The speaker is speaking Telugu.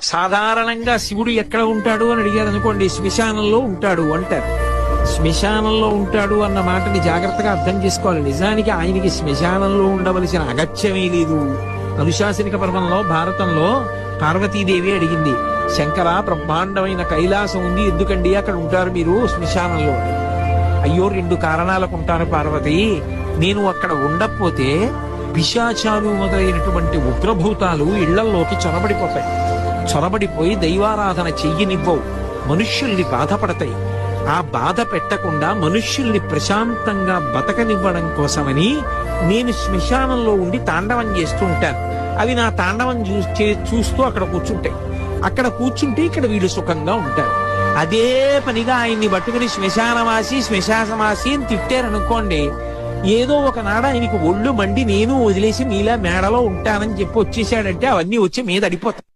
సాధారణంగా శివుడు ఎక్కడ ఉంటాడు అని అడిగారు అనుకోండి, శ్మశానంలో ఉంటాడు అంటారు. శ్మశానంలో ఉంటాడు అన్న మాటని జాగ్రత్తగా అర్థం చేసుకోవాలి. నిజానికి ఆయనకి శ్మశానంలో ఉండవలసిన అగత్యమే లేదు. అనుశాసనిక పర్వంలో భారతంలో పార్వతీదేవి అడిగింది, శంకర, బ్రహ్మాండమైన కైలాసం ఉంది, ఎందుకండి అక్కడ ఉంటారు మీరు శ్మశానంలో? అయ్యో, 2 కారణాలకు ఉంటారు పార్వతి. నేను అక్కడ ఉండకపోతే పిశాచాలు మొదలైనటువంటి ఉగ్రభూతాలు ఇళ్లల్లోకి చొరబడిపోతాయి. చొరబడిపోయి దైవారాధన చెయ్యనివ్వవు, మనుష్యుల్ని బాధపడతాయి. ఆ బాధ పెట్టకుండా మనుష్యుల్ని ప్రశాంతంగా బతకనివ్వడం కోసమని నేను శ్మశానంలో ఉండి తాండవం చేస్తూ ఉంటాను. అవి నా తాండవం చూస్తూ అక్కడ కూర్చుంటాయి. అక్కడ కూర్చుంటే ఇక్కడ వీళ్ళు సుఖంగా ఉంటారు. అదే పనిగా ఆయన్ని పట్టుకుని శ్మశానవాసి అని తిట్టారనుకోండి, ఏదో ఒకనాడు ఆయనకి ఒళ్ళు మండి నేను వదిలేసి మీలా మేడలో ఉంటానని చెప్పి వచ్చేసాడంటే అవన్నీ వచ్చి మీద అడిపోతాయి.